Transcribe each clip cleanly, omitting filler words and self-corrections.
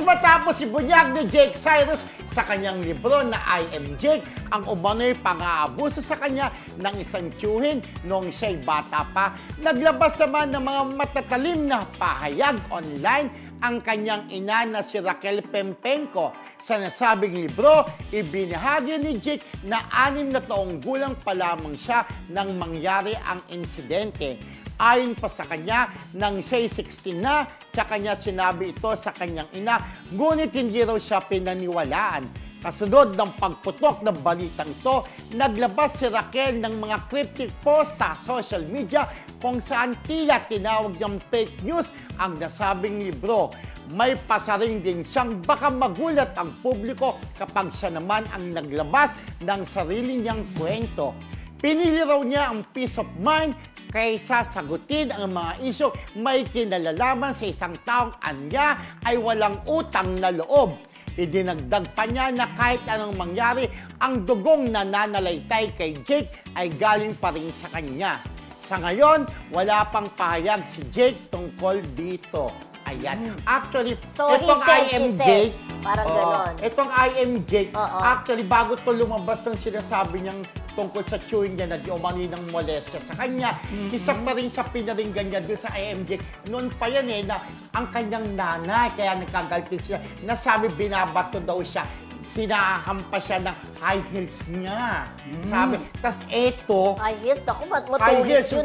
Matapos ibunyag ni Jake Cyrus sa kanyang libro na I Am Jake, ang umano'y pang-aabuso sa kanya ng isang tiyuhin noong siya'y bata pa, naglabas naman ng mga matatalim na pahayag online ang kanyang ina na si Raquel Pempenco. Sa nasabing libro, ibinahagi ni Jake na 6 na taong gulang pa lamang siya nang mangyari ang insidente. Ayon pa sa kanya, nang siya'y 16 na, tsaka niya sinabi ito sa kanyang ina, ngunit hindi raw siya pinaniwalaan. Kasunod ng pagputok ng balitang ito, naglabas si Raquel ng mga cryptic post sa social media kung saan tila tinawag niyang fake news ang nasabing libro. May pasaring din siyang baka magulat ang publiko kapag siya naman ang naglabas ng sarili niyang kwento. Pinili raw niya ang peace of mind kaysa sagutin ang mga isyu may kinalalaman sa isang taong anya ay walang utang na loob. Idinagdag pa niya na kahit anong mangyari, ang dugong nananalaytay kay Jake ay galing pa rin sa kanya. Sa ngayon, wala pang pahayag si Jake tungkol dito. Ayan. Actually, so, itong I Am Jake, parang ganon. Itong I Am Jake, actually, bago ito lumabas ng sinasabi niyang tungkol sa chewing niya na di umani ng molestya sa kanya. Isa pa rin sa pinaringgan niya doon sa IMJ. Noon pa yan na ang kanyang nanay, kaya nagkagaltin siya, nasabi binabato daw siya. Sinahampa siya ng high heels niya. Sabi, tas eto... High heels? Naku, matulis yun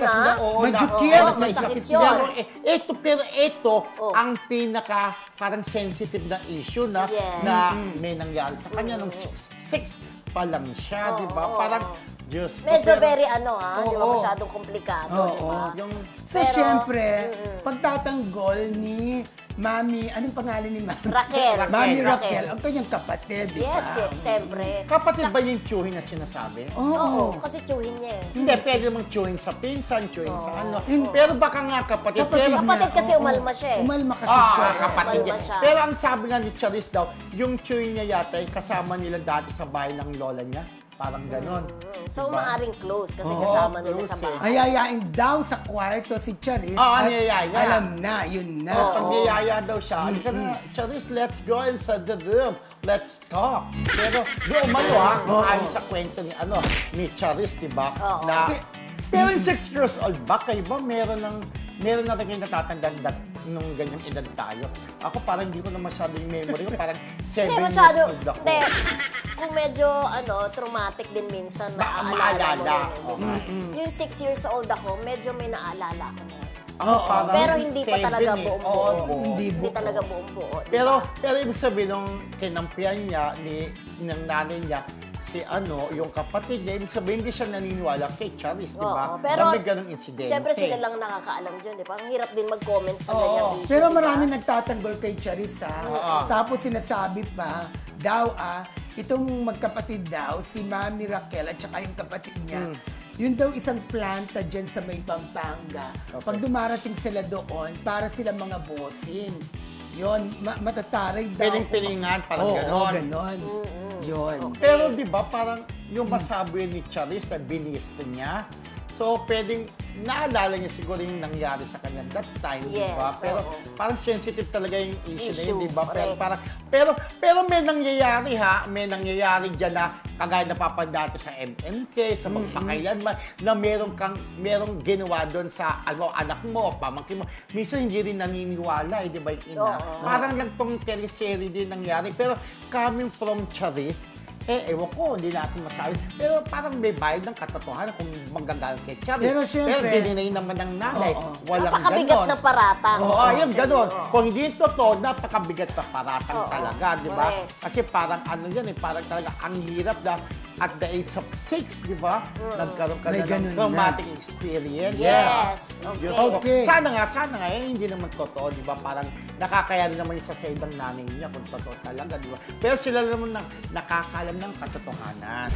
Majukit! Masakit yun. Pero ito, ang pinaka parang sensitive na issue na may nangyari sa kanya nung 6 pa lang siya, di ba? Parang, Diyos ko. Medyo very di ba? Masyadong komplikado, di ba? So, siyempre, pagtatanggol ni Mami, anong pangalan ni Mami? Raquel. Mami Raquel, ang kanyang kapatid, di ba? Yes, siyempre. Kapatid ba yung tiyuhin na sinasabi? Oo, kasi tiyuhin niya eh. Hindi, pwede namang tiyuhin sa pinsan, tiyuhin sa ano. Pero baka nga kapatid. Kapatid kasi umalma siya eh. Umalma kasi siya. Kapatid Umalma niya. siya. Pero ang sabi nga ni Charis daw, yung tiyuhin niya yata ay kasama nila dati sa bahay ng lola niya. Parang ganon. So, diba? maaring close kasi kasama nila sa bahay. Ayayain daw sa kwarto si Charis. Niyayaya. Alam na, yun na. Pag niyayaya daw siya, Charis, let's go inside the room. Let's talk. Pero, di umano ayon sa kwento ni Charis, diba? Pero yung 6 years old ba, kayo ba meron na rin kayo natatandaan nung ganyang edad tayo? Ako parang hindi ko na masyadong memory. Parang 7 years old ako. Kung medyo traumatic din minsan, maalala mo. Yung 6 years old ako, medyo may naalala ko na. Pero hindi pa talaga buong buo. Hindi talaga buong buo. Pero ibig sabihin, nung kinampihan niya ng nanay niya, yung kapatid niya, ibig sabihin, hindi siya naniniwala kay Charis, di ba? Pero, may ganong insidente. Siyempre, sila lang nakakaalam dyan, di ba? Ang hirap din mag-comment sa ganyang issue. Pero marami nagtatanggol kay Charis, Tapos sinasabi pa, itong magkapatid daw, si Mami Raquel at saka yung kapatid niya, yun daw isang planta dyan sa may Pampanga. Pag dumarating sila doon, para sila mga bossing. Yun, matataray daw. Piling-pilingan, parang ganon. Ganon. Yun. Pero di ba parang yung masabi ni Charis na binisto niya, so pwedeng naalala niya siguro yung nangyari sa kanya that time, di ba? Pero parang sensitive talaga yung issue na yun, di ba? Pero may nangyayari may nangyayari dyan na kagaya napapandati sa MMK, sa magpakailanman, na merong ginawa doon sa anak mo o pamangkin mo. Minsan hindi rin naniniwala, di ba yung ina? Parang lang tong teleserye din nangyari. Pero coming from Charis, ewan ko, hindi natin masabi. Pero parang may bayad ng katotohanan kung manggagaling kay Charis. Pero syempre, dininay naman ng nanay. Walang napakabigat na paratang. Yung ganon. Kung hindi totoo, napakabigat na paratang talaga, di ba? Kasi parang parang talaga ang hirap na at the age of 6, di ba? Nagkaroon ka na ng traumatic experience. Yes. Okay. Sana nga, hindi naman totoo, di ba? Parang nakakaya rin naman yung sasaydang nanay niya kung totoo talaga, di ba? Pero sila naman nakakaalam ng katotohanan.